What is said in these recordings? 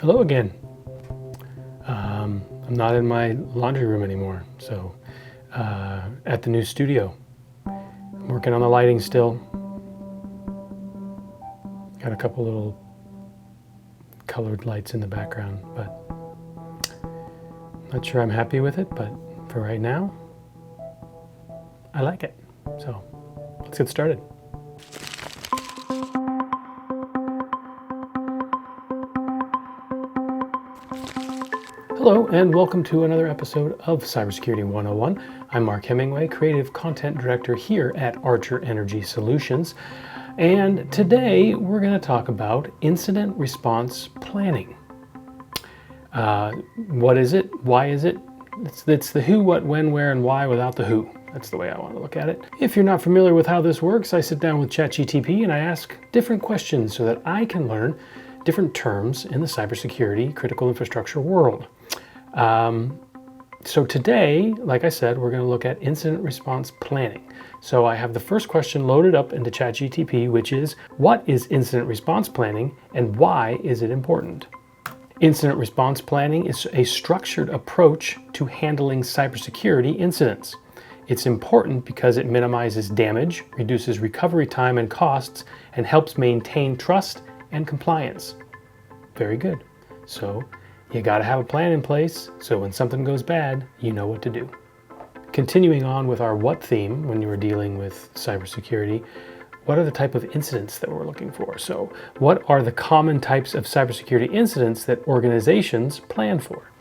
Hello again. I'm not in my laundry room anymore, so at the new studio. I'm working on the lighting still. Got a couple little colored lights in the background, but not sure I'm happy with it, but for right now, I like it. So let's get started. Hello, and welcome to another episode of Cybersecurity 101. I'm Mark Hemingway, Creative Content Director here at Archer Energy Solutions. And today we're going to talk about incident response planning. What is it? Why is it? It's the who, what, when, where, and why without the who. That's the way I want to look at it. If you're not familiar with how this works, I sit down with ChatGPT and I ask different questions so that I can learn different terms in the cybersecurity critical infrastructure world. So today, like I said, we're going to look at incident response planning. So I have the first question loaded up into ChatGPT, which is, what is incident response planning and why is it important? Incident response planning is a structured approach to handling cybersecurity incidents. It's important because it minimizes damage, reduces recovery time and costs, and helps maintain trust and compliance. Very good. So you got to have a plan in place so when something goes bad, you know what to do. Continuing on with our what theme when you were dealing with cybersecurity, what are the type of incidents that we're looking for? So what are the common types of cybersecurity incidents that organizations plan for?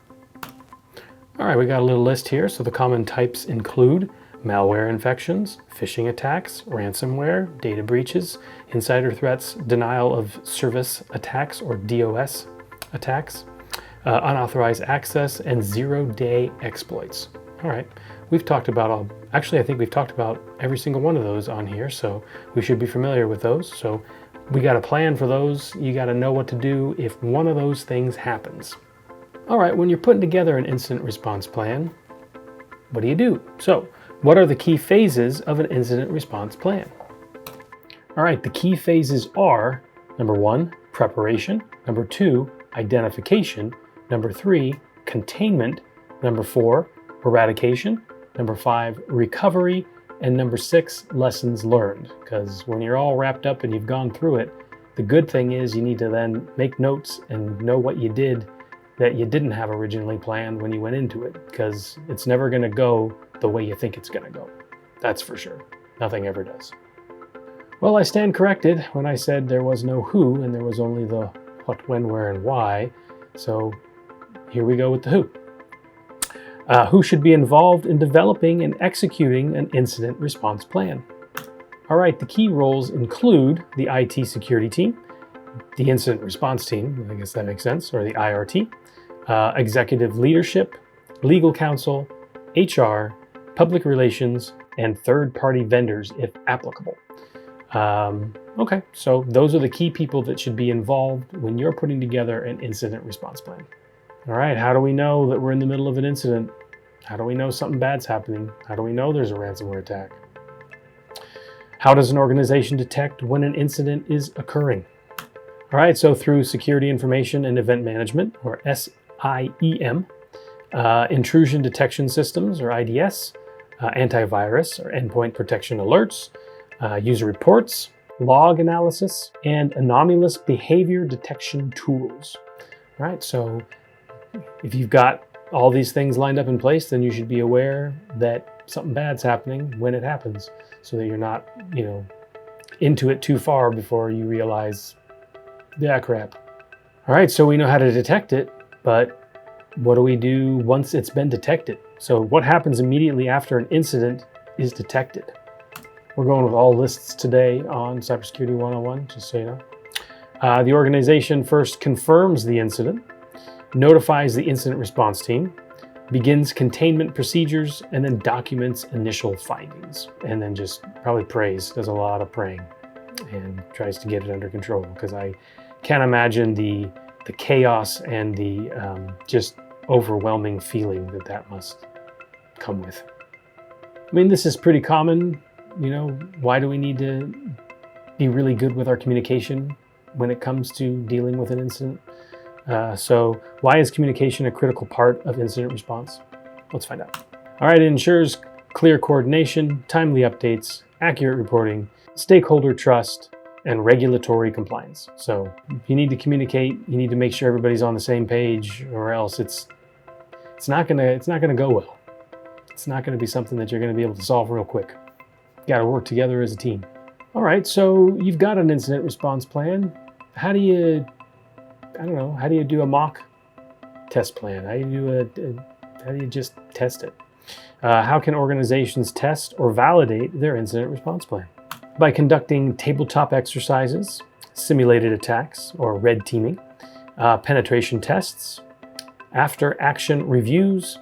All right, we got a little list here. So the common types include malware infections, phishing attacks, ransomware, data breaches, insider threats, denial of service attacks or DOS attacks, unauthorized access, and zero-day exploits. All right, we've talked about I think we've talked about every single one of those on here, so we should be familiar with those. So we got a plan for those. You got to know what to do if one of those things happens. All right, when you're putting together an incident response plan, what do you do? So what are the key phases of an incident response plan? All right, the key phases are, number 1, preparation, number 2, identification, number 3, containment, number 4, eradication, number 5, recovery, and number 6, lessons learned. Because when you're all wrapped up and you've gone through it, the good thing is you need to then make notes and know what you did that you didn't have originally planned when you went into it, because it's never going to go the way you think it's going to go. That's for sure. Nothing ever does. Well, I stand corrected when I said there was no who and there was only the what, when, where, and why. So here we go with the who. Who should be involved in developing and executing an incident response plan? All right, the key roles include the IT security team, the incident response team, I guess that makes sense, or the IRT, executive leadership, legal counsel, HR, public relations, and third-party vendors if applicable. Okay, so those are the key people that should be involved when you're putting together an incident response plan. All right, how do we know that we're in the middle of an incident? How do we know something bad's happening? How do we know there's a ransomware attack? How does an organization detect when an incident is occurring? All right, so through Security Information and Event Management, or SIEM, Intrusion Detection Systems, or IDS, antivirus, or Endpoint Protection Alerts, user reports, log analysis, and anomalous behavior detection tools. All right, so if you've got all these things lined up in place, then you should be aware that something bad's happening when it happens, so that you're not, into it too far before you realize, yeah, crap. All right, so we know how to detect it, but what do we do once it's been detected? So what happens immediately after an incident is detected? We're going with all lists today on Cybersecurity 101, just so you know. The organization first confirms the incident, notifies the incident response team, begins containment procedures, and then documents initial findings. And then just probably prays, does a lot of praying, and tries to get it under control, because I can't imagine the chaos and the just overwhelming feeling that must come with. I mean, this is pretty common. Why do we need to be really good with our communication when it comes to dealing with an incident? So why is communication a critical part of incident response? Let's find out. All right, it ensures clear coordination, timely updates, accurate reporting, stakeholder trust, and regulatory compliance. So if you need to communicate, you need to make sure everybody's on the same page, or else it's not gonna go well. It's not gonna be something that you're gonna be able to solve real quick. You gotta work together as a team. All right, so you've got an incident response plan. How do you do a mock test plan? How do you just test it? How can organizations test or validate their incident response plan? By conducting tabletop exercises, simulated attacks or red teaming, penetration tests, after action reviews,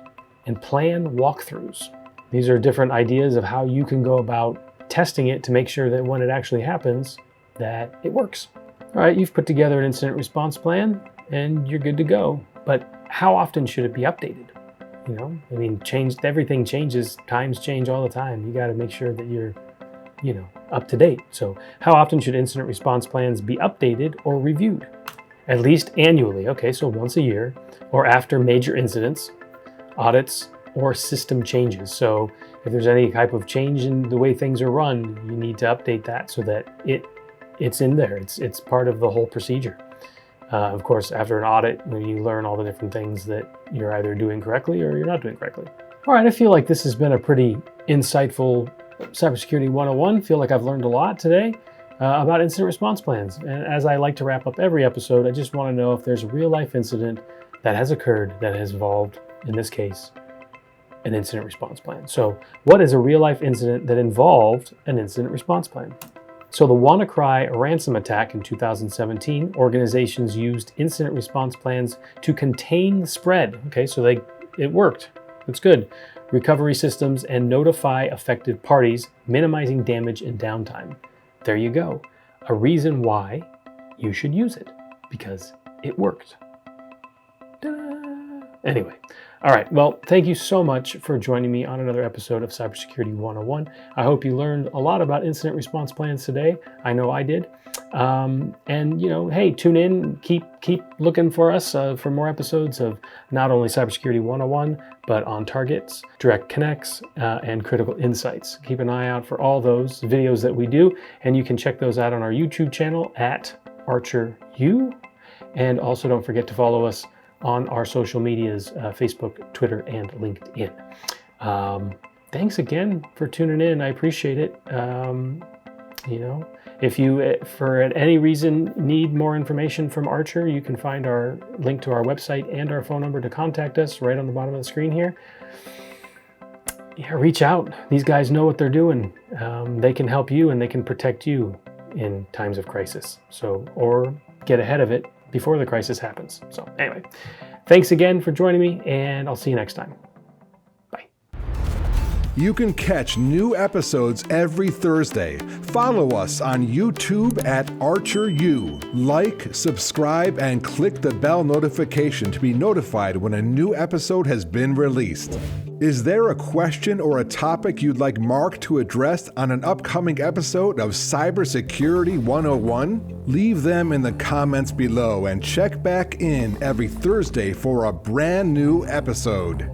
and plan walkthroughs. These are different ideas of how you can go about testing it to make sure that when it actually happens, that it works. All right, you've put together an incident response plan and you're good to go. But how often should it be updated? Everything changes, times change all the time. You got to make sure that you're, up to date. So how often should incident response plans be updated or reviewed? At least annually. Okay, so once a year, or after major incidents, audits, or system changes. So if there's any type of change in the way things are run, you need to update that so that it's in there. It's part of the whole procedure. Of course, after an audit, you learn all the different things that you're either doing correctly or you're not doing correctly. All right, I feel like this has been a pretty insightful Cybersecurity 101. I feel like I've learned a lot today about incident response plans. And as I like to wrap up every episode, I just want to know if there's a real life incident that has occurred that has involved, in this case, an incident response plan. So what is a real life incident that involved an incident response plan? So the WannaCry ransom attack in 2017, organizations used incident response plans to contain the spread. Okay, so it worked. That's good. Recovery systems and notify affected parties, minimizing damage and downtime. There you go. A reason why you should use it, because it worked. Ta-da! Anyway, all right. Well, thank you so much for joining me on another episode of Cybersecurity 101. I hope you learned a lot about incident response plans today. I know I did. Hey, tune in, keep looking for us for more episodes of not only Cybersecurity 101, but on targets, direct connects, and critical insights. Keep an eye out for all those videos that we do, and you can check those out on our YouTube channel at ArcherU. And also don't forget to follow us on our social medias, Facebook, Twitter, and LinkedIn. Thanks again for tuning in. I appreciate it. If you, for any reason, need more information from Archer, you can find our link to our website and our phone number to contact us right on the bottom of the screen here. Yeah, reach out. These guys know what they're doing. They can help you and they can protect you in times of crisis. Or get ahead of it before the crisis happens. So anyway, thanks again for joining me, and I'll see you next time. You can catch new episodes every Thursday. Follow us on YouTube at ArcherU. Like, subscribe, and click the bell notification to be notified when a new episode has been released. Is there a question or a topic you'd like Mark to address on an upcoming episode of Cybersecurity 101? Leave them in the comments below and check back in every Thursday for a brand new episode.